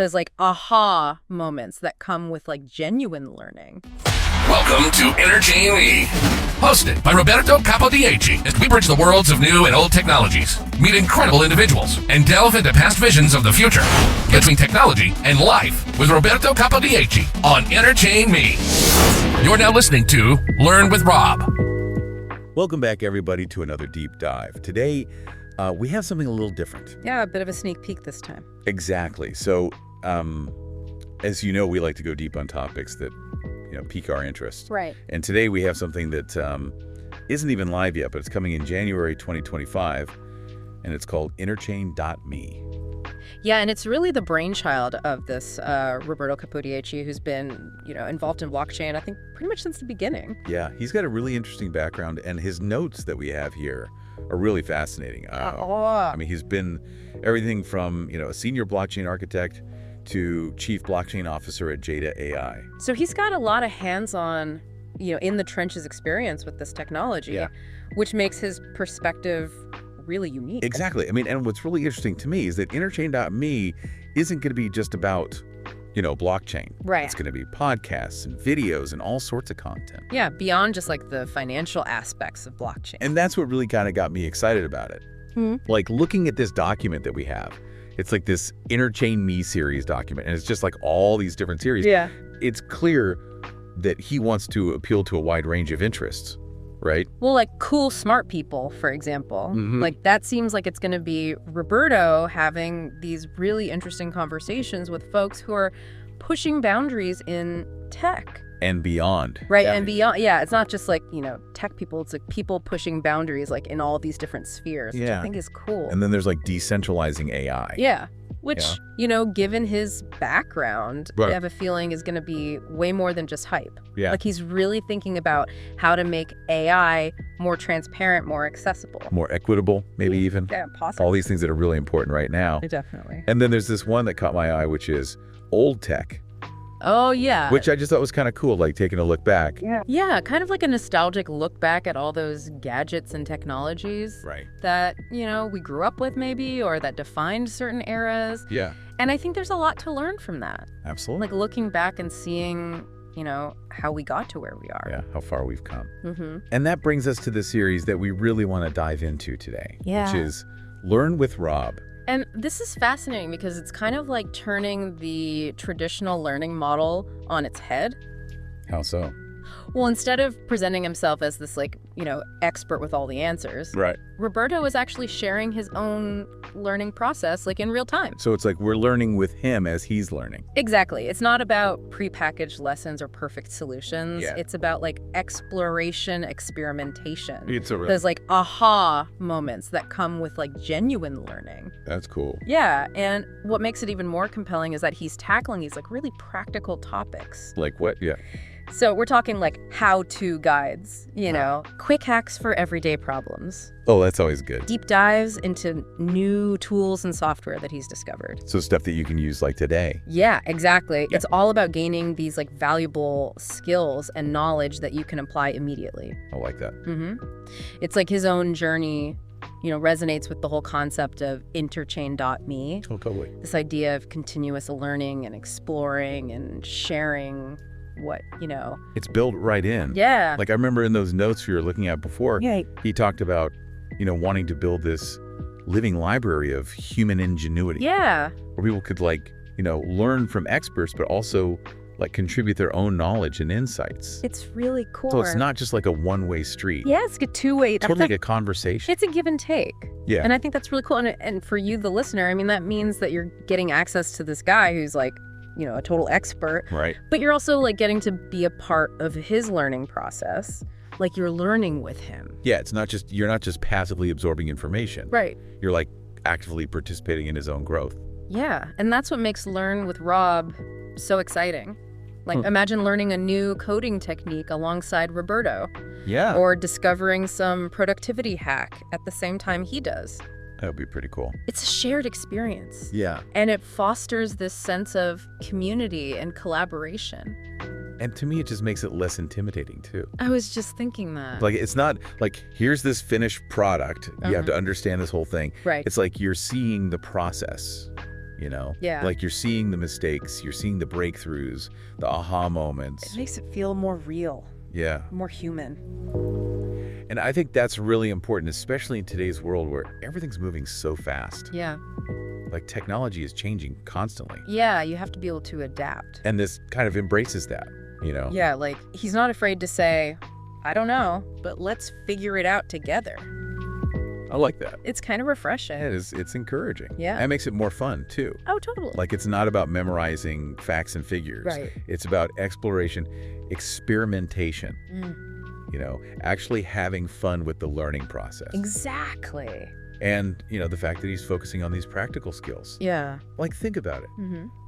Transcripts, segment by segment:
Those like aha moments that come with like genuine learning. Welcome to Entertain Me, hosted by Roberto Capodieci, as we bridge the worlds of new and old technologies, meet incredible individuals, and delve into past visions of the future. Between technology and life with Roberto Capodieci on Entertain Me. You're now listening to Learn with Rob. Welcome back, everybody, to another deep dive. Today, we have something a little different. Yeah, a bit of a sneak peek this time. Exactly. So, as you know, we like to go deep on topics that, pique our interest. Right. And today we have something that isn't even live yet, but it's coming in January 2025, and it's called Interchain.me. Yeah, and it's really the brainchild of this Roberto Capodieci, who's been, involved in blockchain, I think, pretty much since the beginning. Yeah, he's got a really interesting background, and his notes that we have here are really fascinating. I mean, he's been everything from, a senior blockchain architect to chief blockchain officer at Jada AI. So he's got a lot of hands-on, in the trenches experience with this technology, which makes his perspective really unique. Exactly. I mean, and what's really interesting to me is that Interchain.me isn't going to be just about, blockchain. Right. It's going to be podcasts and videos and all sorts of content. Yeah, beyond just like the financial aspects of blockchain. And that's what really kind of got me excited about it. Like looking at this document that we have, it's like this Interchain.me series document, and it's just like all these different series. Yeah. It's clear that he wants to appeal to a wide range of interests, right? Well, like cool, smart people, for example. Like that seems like it's going to be Roberto having these really interesting conversations with folks who are pushing boundaries in tech. And beyond. Right, and beyond. Yeah, it's not just like, tech people. It's like people pushing boundaries like in all these different spheres, which I think is cool. And then there's like decentralizing AI. Yeah, which, given his background, I have a feeling is going to be way more than just hype. Yeah. Like he's really thinking about how to make AI more transparent, more accessible. More equitable, maybe even. Yeah, possibly. All these things that are really important right now. Definitely. And then there's this one that caught my eye, which is old tech. Oh, yeah. Which I just thought was kind of cool, like taking a look back. Yeah, kind of like a nostalgic look back at all those gadgets and technologies that, we grew up with maybe, or that defined certain eras. Yeah. And I think there's a lot to learn from that. Absolutely. Like looking back and seeing, how we got to where we are. Yeah, how far we've come. And that brings us to the series that we really want to dive into today, which is Learn with Rob. And this is fascinating because it's kind of like turning the traditional learning model on its head. How so? Well, instead of presenting himself as this expert with all the answers, Roberto is actually sharing his own learning process like in real time. So it's like we're learning with him as he's learning. Exactly. It's not about prepackaged lessons or perfect solutions. Yeah. It's about like exploration, experimentation. It's a Those like aha moments that come with like genuine learning. That's cool. Yeah, and what makes it even more compelling is that he's tackling these like really practical topics. Like what? Yeah. So we're talking like how-to guides, quick hacks for everyday problems. Oh, that's always good. Deep dives into new tools and software that he's discovered. So stuff that you can use like today. Yeah, exactly. Yeah. It's all about gaining these like valuable skills and knowledge that you can apply immediately. I like that. It's like his own journey, resonates with the whole concept of Interchain.me. Oh, totally. This idea of continuous learning and exploring and sharing what, It's built right in. Yeah. Like I remember in those notes we were looking at before, he talked about, wanting to build this living library of human ingenuity. Yeah. Where people could learn from experts, but also like contribute their own knowledge and insights. It's really cool. So it's not just like a one-way street. Yeah, it's a two-way. It's totally like a conversation. It's a give and take. Yeah. And I think that's really cool. And for you, the listener, I mean, that means that you're getting access to this guy who's like, a total expert. Right. But you're also like getting to be a part of his learning process. Like you're learning with him. Yeah, you're not just passively absorbing information. Right. You're like actively participating in his own growth. Yeah. And that's what makes Learn with Rob so exciting. Like imagine learning a new coding technique alongside Roberto. Yeah. Or discovering some productivity hack at the same time he does. That would be pretty cool. It's a shared experience. Yeah. And it fosters this sense of community and collaboration. And to me, it just makes it less intimidating, too. I was just thinking that. Like, it's not like, here's this finished product. You have to understand this whole thing. Right. It's like you're seeing the process. Yeah. Like you're seeing the mistakes, you're seeing the breakthroughs, the aha moments. It makes it feel more real. Yeah. More human. And I think that's really important, especially in today's world where everything's moving so fast. Yeah. Like technology is changing constantly. Yeah, you have to be able to adapt. And this kind of embraces that, Yeah, like he's not afraid to say, I don't know, but let's figure it out together. I like that. It's kind of refreshing. It's encouraging. Yeah. And it makes it more fun, too. Oh, totally. Like, it's not about memorizing facts and figures. Right. It's about exploration, experimentation, actually having fun with the learning process. Exactly. And, the fact that he's focusing on these practical skills. Yeah. Like, think about it.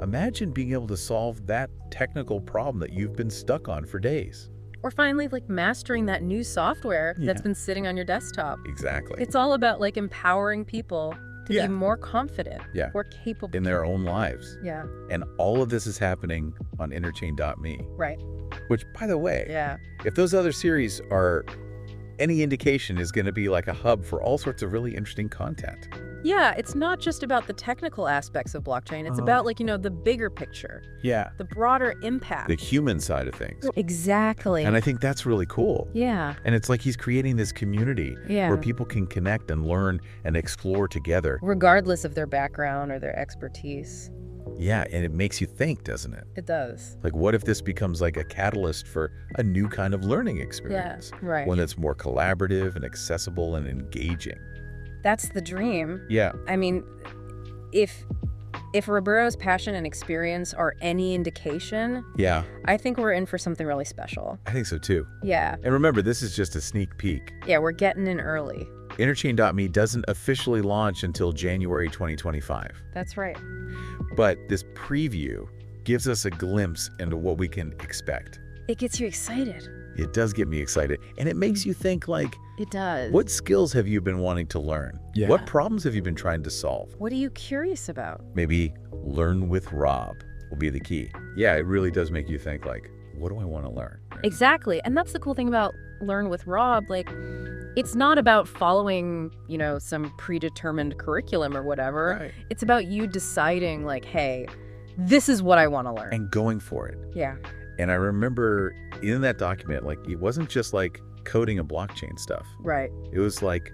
Imagine being able to solve that technical problem that you've been stuck on for days. Or finally, like, mastering that new software that's been sitting on your desktop. Exactly. It's all about, like, empowering people to be more confident, more capable. In their own lives. Yeah. And all of this is happening on interchain.me. Right. Which, by the way, Yeah. if those other series are any indication, is going to be like a hub for all sorts of really interesting content. Yeah, it's not just about the technical aspects of blockchain. It's about, like, the bigger picture. Yeah. The broader impact. The human side of things. Exactly. And I think that's really cool. Yeah. And it's like he's creating this community Yeah. where people can connect and learn and explore together. Regardless of their background or their expertise. Yeah, and it makes you think, doesn't it? It does. Like, what if this becomes like a catalyst for a new kind of learning experience? Yeah, right. One that's more collaborative and accessible and engaging. That's the dream. Yeah. I mean, if Roberto's passion and experience are any indication, Yeah, I think we're in for something really special. I think so too. Yeah. And remember, this is just a sneak peek. Yeah, we're getting in early. Interchain.me doesn't officially launch until January 2025. That's right. But this preview gives us a glimpse into what we can expect. It gets you excited. It does get me excited. And it makes you think, like, It does. what skills have you been wanting to learn? Yeah. What problems have you been trying to solve? What are you curious about? Maybe learn with Rob will be the key. Yeah, it really does make you think, like, what do I want to learn? Exactly. And that's the cool thing about Learn with Rob. Like, it's not about following, some predetermined curriculum or whatever. Right. It's about you deciding, like, hey, this is what I want to learn. And going for it. Yeah. And I remember in that document, like, it wasn't just like coding and blockchain stuff. Right. It was like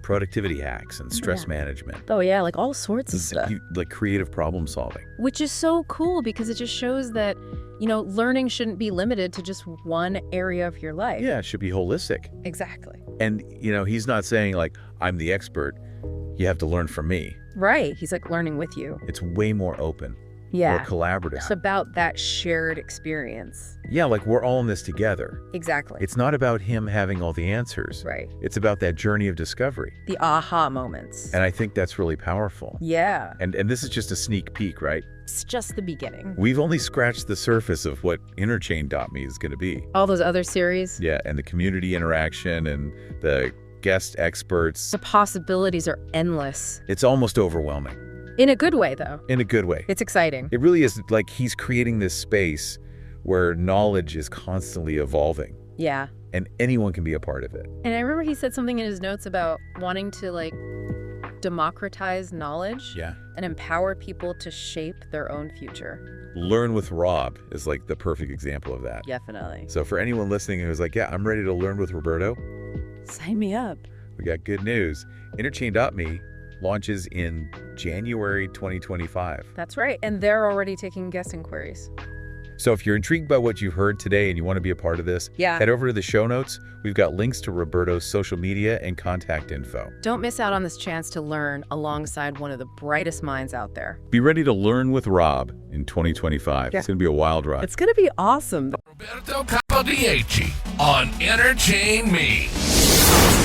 productivity hacks and stress management. Oh, yeah, like all sorts of stuff. Like creative problem solving. Which is so cool because it just shows that, learning shouldn't be limited to just one area of your life. Yeah, it should be holistic. Exactly. And, he's not saying, like, I'm the expert. You have to learn from me. Right. He's like learning with you. It's way more open. Yeah. More collaborative. It's about that shared experience. Yeah, like we're all in this together. Exactly. It's not about him having all the answers. Right. It's about that journey of discovery. The aha moments. And I think that's really powerful. Yeah. And this is just a sneak peek, right? It's just the beginning. We've only scratched the surface of what Interchain.me is going to be. All those other series. Yeah, and the community interaction and the guest experts. The possibilities are endless. It's almost overwhelming. In a good way, though. In a good way. It's exciting. It really is like he's creating this space where knowledge is constantly evolving. Yeah. And anyone can be a part of it. And I remember he said something in his notes about wanting to, like, democratize knowledge. Yeah. And empower people to shape their own future. Learn with Rob is like the perfect example of that. Definitely. So for anyone listening who's like, yeah, I'm ready to learn with Roberto, sign me up. We got good news. Interchain.me launches in January 2025. That's right. And they're already taking guest inquiries. So if you're intrigued by what you've heard today and you want to be a part of this, head over to the show notes. We've got links to Roberto's social media and contact info. Don't miss out on this chance to learn alongside one of the brightest minds out there. Be ready to learn with Rob in 2025. Yeah. It's going to be a wild ride. It's going to be awesome. Roberto Capodieci on Interchain Me.